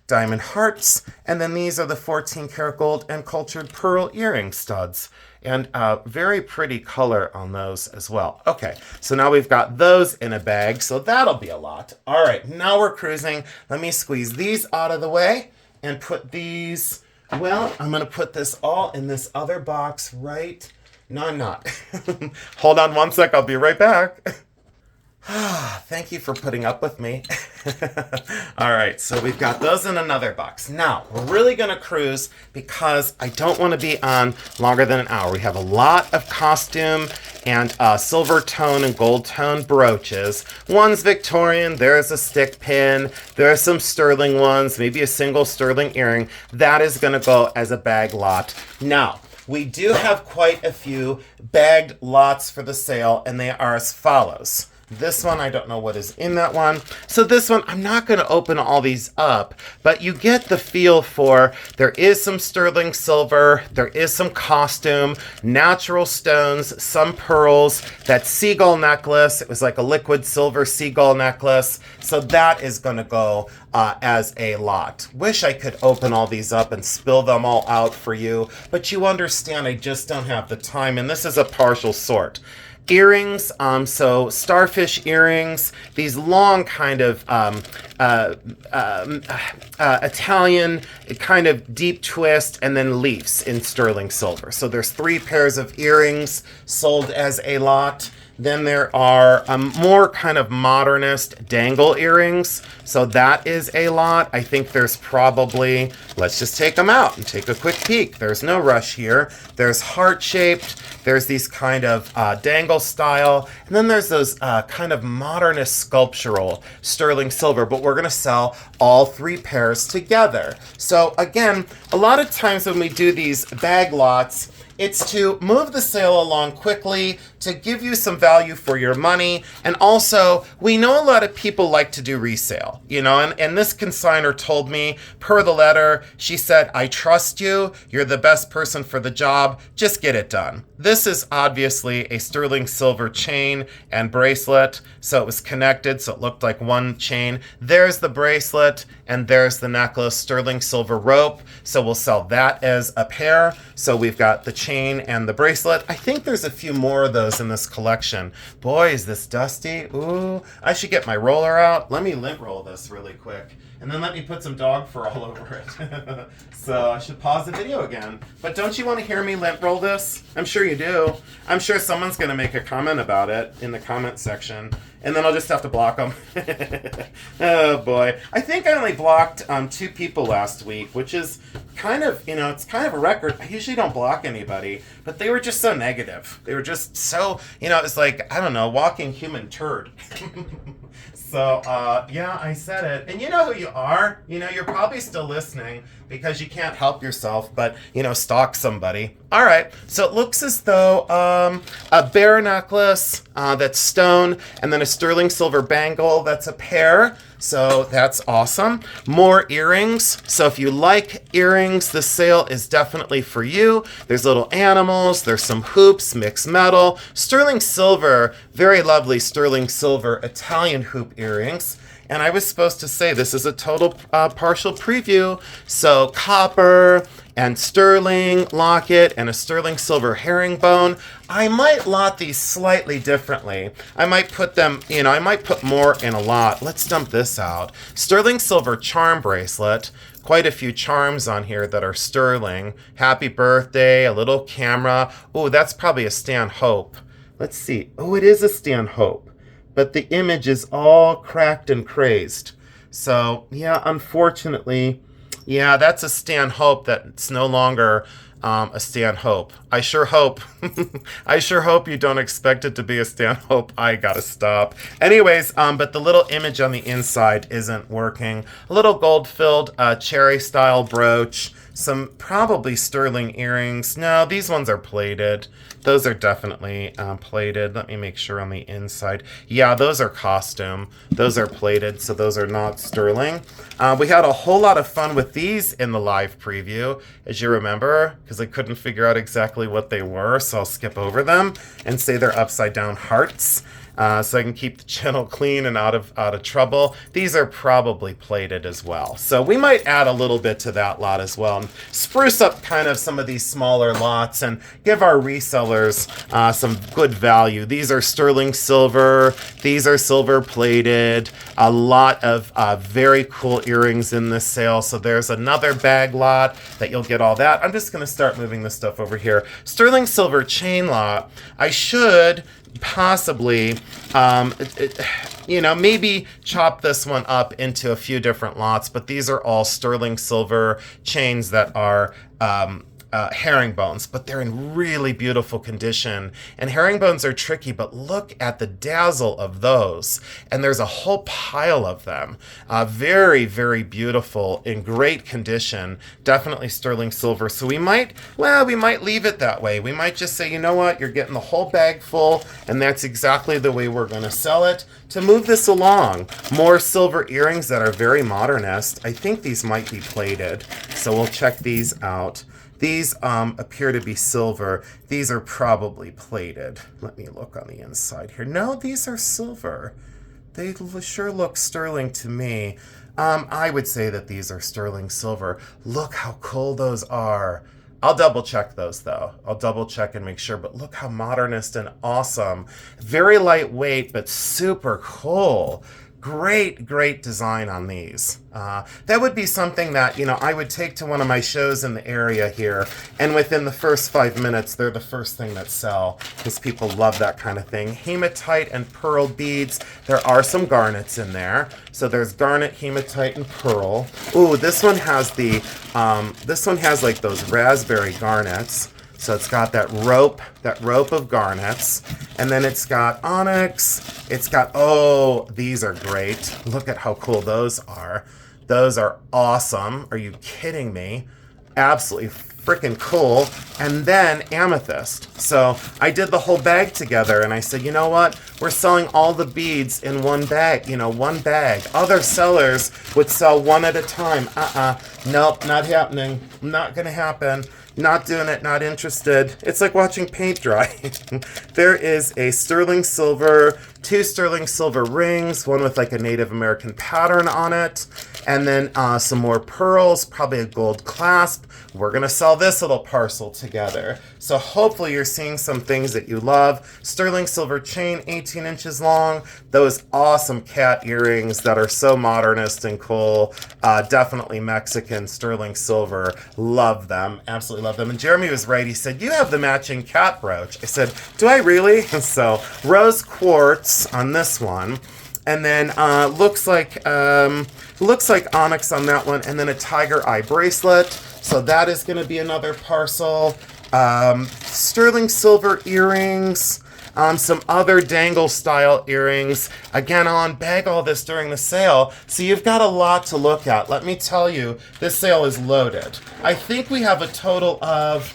diamond hearts. And then these are the 14 karat gold and cultured pearl earring studs. And very pretty color on those as well. Okay, so now we've got those in a bag, so that'll be a lot. All right, now we're cruising. Let me squeeze these out of the way and put these, well, I'm gonna put this all in this other box right. No, I'm not. Hold on one sec, I'll be right back. Thank you for putting up with me. All right, so we've got those in another box. Now, we're really going to cruise because I don't want to be on longer than an hour. We have a lot of costume and silver tone and gold tone brooches. One's Victorian, there's a stick pin, there are some sterling ones, maybe a single sterling earring. That is going to go as a bag lot. Now, we do have quite a few bagged lots for the sale, and they are as follows. This one, I don't know what is in that one. So this one, I'm not going to open all these up, but you get the feel for there is some sterling silver, there is some costume, natural stones, some pearls, that seagull necklace. It was like a liquid silver seagull necklace. So that is going to go as a lot. Wish I could open all these up and spill them all out for you, but you understand I just don't have the time, and this is a partial sort. Earrings, so starfish earrings, these long kind of Italian kind of deep twist, and then leaves in sterling silver. So there's 3 pairs of earrings sold as a lot. Then there are more kind of modernist dangle earrings. So that is a lot. I think there's probably, let's just take them out and take a quick peek. There's no rush here. There's heart-shaped. There's these kind of dangle style. And then there's those kind of modernist sculptural sterling silver. But we're going to sell all 3 pairs together. So again, a lot of times when we do these bag lots, it's to move the sale along quickly, to give you some value for your money. And also, we know a lot of people like to do resale, you know, and this consignor told me, per the letter, she said, I trust you. You're the best person for the job. Just get it done. This is obviously a sterling silver chain and bracelet. So it was connected, so it looked like one chain. There's the bracelet, and there's the necklace, sterling silver rope. So we'll sell that as a pair. So we've got the chain and the bracelet. I think there's a few more of those in this collection. Boy, is this dusty. Ooh, I should get my roller out. Let me lint roll this really quick. And then let me put some dog fur all over it. So I should pause the video again. But don't you want to hear me lint roll this? I'm sure you do. I'm sure someone's going to make a comment about it in the comment section. And then I'll just have to block them. Oh boy. I think I only blocked 2 people last week, which is kind of, you know, it's kind of a record. I usually don't block anybody, but they were just so negative. They were just so, you know, it's like, I don't know, walking human turd. So, yeah, I said it. And you know who you are. You know, you're probably still listening because you can't help yourself, but, you know, stalk somebody. All right, so it looks as though a bear necklace that's stone, and then a sterling silver bangle that's a pair. So that's awesome. More earrings. So if you like earrings, the sale is definitely for you. There's little animals, there's some hoops, mixed metal, sterling silver, very lovely sterling silver Italian hoop earrings. And I was supposed to say this is a total partial preview. So copper and sterling locket and a sterling silver herringbone. I might lot these slightly differently. I might put them, you know, I might put more in a lot. Let's dump this out. Sterling silver charm bracelet. Quite a few charms on here that are sterling. Happy birthday, a little camera. Oh, that's probably a Stan Hope. Let's see. Oh, it is a Stan Hope. But the image is all cracked and crazed. So, yeah, unfortunately, yeah, that's a Stan Hope that's no longer a Stanhope. I sure hope. I sure hope you don't expect it to be a Stanhope. I gotta stop. Anyways, but the little image on the inside isn't working. A little gold-filled cherry-style brooch. Some probably sterling earrings. No, these ones are plated. Those are definitely plated. Let me make sure on the inside. Yeah, those are costume. Those are plated, so those are not sterling. We had a whole lot of fun with these in the live preview, as you remember, because I couldn't figure out exactly what they were, so I'll skip over them and say they're upside down hearts. So I can keep the channel clean and out of trouble. These are probably plated as well. So we might add a little bit to that lot as well. And spruce up kind of some of these smaller lots and give our resellers some good value. These are sterling silver. These are silver plated. A lot of very cool earrings in this sale. So there's another bag lot that you'll get all that. I'm just going to start moving this stuff over here. Sterling silver chain lot. I should possibly, maybe chop this one up into a few different lots, but these are all sterling silver chains that are herringbones, but they're in really beautiful condition. And herringbones are tricky, but look at the dazzle of those. And there's a whole pile of them. Very, very beautiful, in great condition. Definitely sterling silver. So we might leave it that way. We might just say, you know what, you're getting the whole bag full, and that's exactly the way we're going to sell it. To move this along, more silver earrings that are very modernist. I think these might be plated, so we'll check these out. These appear to be silver. These are probably plated. Let me look on the inside here. No, these are silver. They sure look sterling to me. I would say that these are sterling silver. Look how cool those are. I'll double check those though. I'll double check and make sure, but look how modernist and awesome. Very lightweight, but super cool. Great, great design on these. That would be something that, I would take to one of my shows in the area here, and within the first 5 minutes, they're the first thing that sell, because people love that kind of thing. Hematite and pearl beads. There are some garnets in there. So there's garnet, hematite, and pearl. Ooh, this one has like those raspberry garnets. So it's got that rope of garnets, and then it's got onyx. It's got, these are great. Look at how cool those are. Those are awesome. Are you kidding me? Absolutely freaking cool. And then amethyst. So I did the whole bag together, and I said, you know what? We're selling all the beads in one bag, one bag. Other sellers would sell one at a time. Nope, not happening. Not gonna happen. Not doing it, not interested. It's like watching paint dry. There is a sterling silver, 2 sterling silver rings, one with like a Native American pattern on it, and then some more pearls, probably a gold clasp. We're gonna sell this little parcel together. So hopefully you're seeing some things that you love. Sterling silver chain, 18 inches long. Those awesome cat earrings that are so modernist and cool. Definitely Mexican sterling silver. Love them, absolutely love them. And Jeremy was right, he said, you have the matching cat brooch. I said, do I really? So rose quartz on this one. And then looks like onyx on that one, and then a tiger eye bracelet. So that is going to be another parcel. Sterling silver earrings. Some other dangle style earrings. Again, I'll unbag all this during the sale, so you've got a lot to look at. Let me tell you, this sale is loaded. I think we have a total of,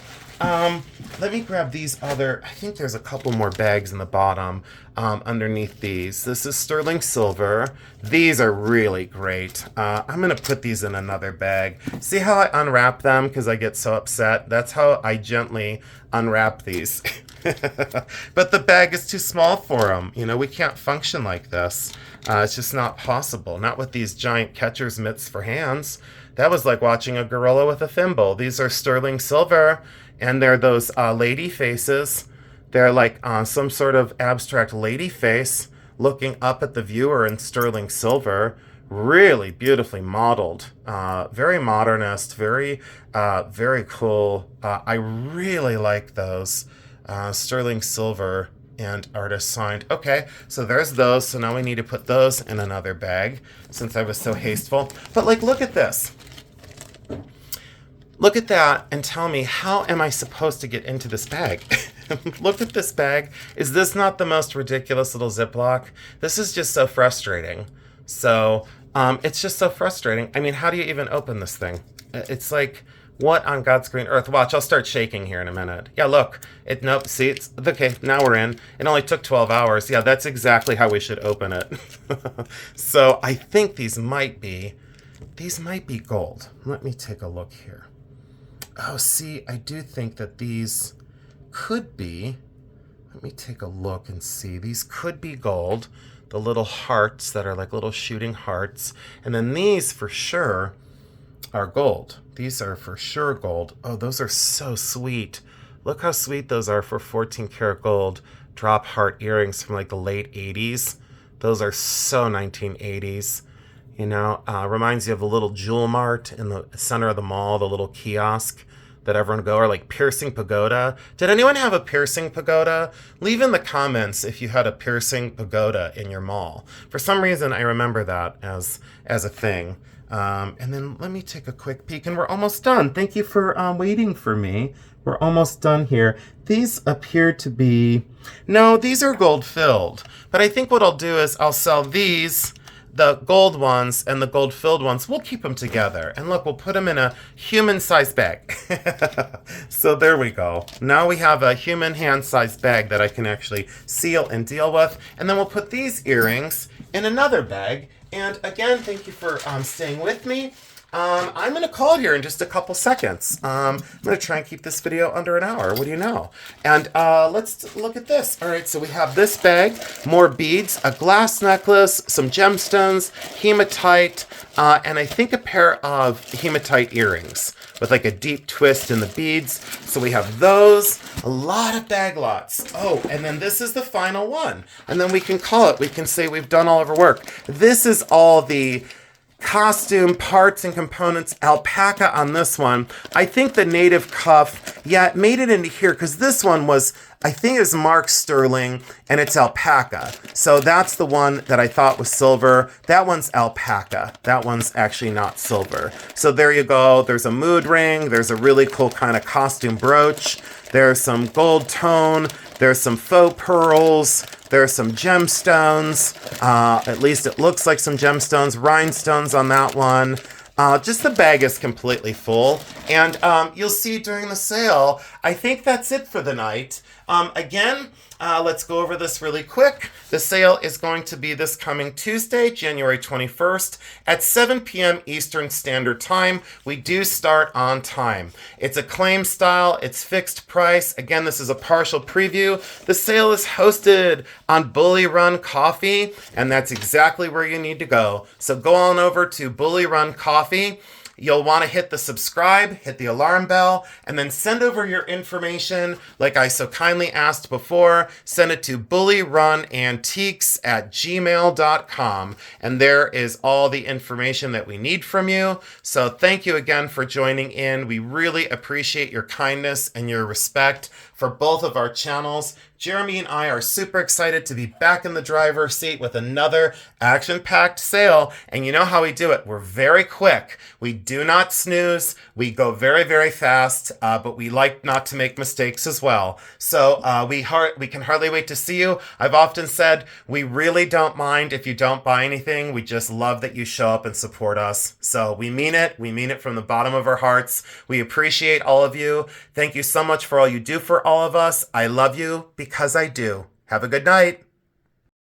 let me grab these other, I think there's a couple more bags in the bottom underneath these. This is sterling silver. These are really great. I'm going to put these in another bag. See how I unwrap them because I get so upset? That's how I gently unwrap these. But the bag is too small for them. We can't function like this. It's just not possible. Not with these giant catcher's mitts for hands. That was like watching a gorilla with a thimble. These are sterling silver, and they're those lady faces. They're like some sort of abstract lady face looking up at the viewer in sterling silver. Really beautifully modeled. Very modernist. Very, very cool. I really like those. Sterling silver and artist signed. Okay, so there's those. So now we need to put those in another bag since I was so hasteful. But look at this. Look at that and tell me, how am I supposed to get into this bag? Look at this bag. Is this not the most ridiculous little Ziploc? This is just so frustrating. So, it's just so frustrating. I mean, how do you even open this thing? It's like, what on God's green earth? Watch, I'll start shaking here in a minute. Yeah, look. Nope, see, it's okay. Now we're in. It only took 12 hours. Yeah, that's exactly how we should open it. So I think these might be gold. Let me take a look here. Oh, see, I do think that these could be. Let me take a look and see. These could be gold. The little hearts that are like little shooting hearts. And then these for sure are gold. These are for sure gold. Oh, those are so sweet. Look how sweet those are for 14 karat gold drop heart earrings from like the late 80s. Those are so 1980s. You know, reminds you of the little jewel mart in the center of the mall, the little kiosk that everyone go, or like piercing pagoda. Did anyone have a piercing pagoda? Leave in the comments if you had a piercing pagoda in your mall. For some reason, I remember that as a thing. And then let me take a quick peek, and we're almost done. Thank you for waiting for me. We're almost done here. These appear to be, no, these are gold filled. But I think what I'll do is I'll sell these, the gold ones and the gold filled ones. We'll keep them together. And look, we'll put them in a human-sized bag. So there we go. Now we have a human hand-sized bag that I can actually seal and deal with. And then we'll put these earrings in another bag. And again, thank you for staying with me. I'm going to call it here in just a couple seconds. I'm going to try and keep this video under an hour. What do you know? And let's look at this. All right, so we have this bag, more beads, a glass necklace, some gemstones, hematite, and I think a pair of hematite earrings with like a deep twist in the beads. So we have those, a lot of bag lots. Oh, and then this is the final one. And then we can call it. We can say we've done all of our work. This is all the costume parts and components. Alpaca on this one. I think the native cuff, yeah, it made it into here because this one was, I think it was Mark Sterling, and it's alpaca. So that's the one that I thought was silver. That one's alpaca. That one's actually not silver. So there you go. There's a mood ring. There's a really cool kind of costume brooch. There's some gold tone. There's some faux pearls. There's some gemstones. At least it looks like some gemstones. Rhinestones on that one. Just the bag is completely full. And you'll see during the sale, I think that's it for the night. Again, let's go over this really quick. The sale is going to be this coming Tuesday, January 21st at 7 p.m. Eastern Standard Time. We do start on time. It's a claim style. It's fixed price. Again, this is a partial preview. The sale is hosted on Bully Run Coffee, and that's exactly where you need to go. So go on over to Bully Run Coffee. You'll want to hit the subscribe, hit the alarm bell, and then send over your information like I so kindly asked before. Send it to bullyrunantiques@gmail.com, and there is all the information that we need from you. So thank you again for joining in. We really appreciate your kindness and your respect for both of our channels. Jeremy and I are super excited to be back in the driver's seat with another action-packed sale. And you know how we do it. We're very quick. We do not snooze. We go very, very fast, but we like not to make mistakes as well. So we can hardly wait to see you. I've often said we really don't mind if you don't buy anything. We just love that you show up and support us. So we mean it. We mean it from the bottom of our hearts. We appreciate all of you. Thank you so much for all you do for all of us. I love you because I do. Have a good night.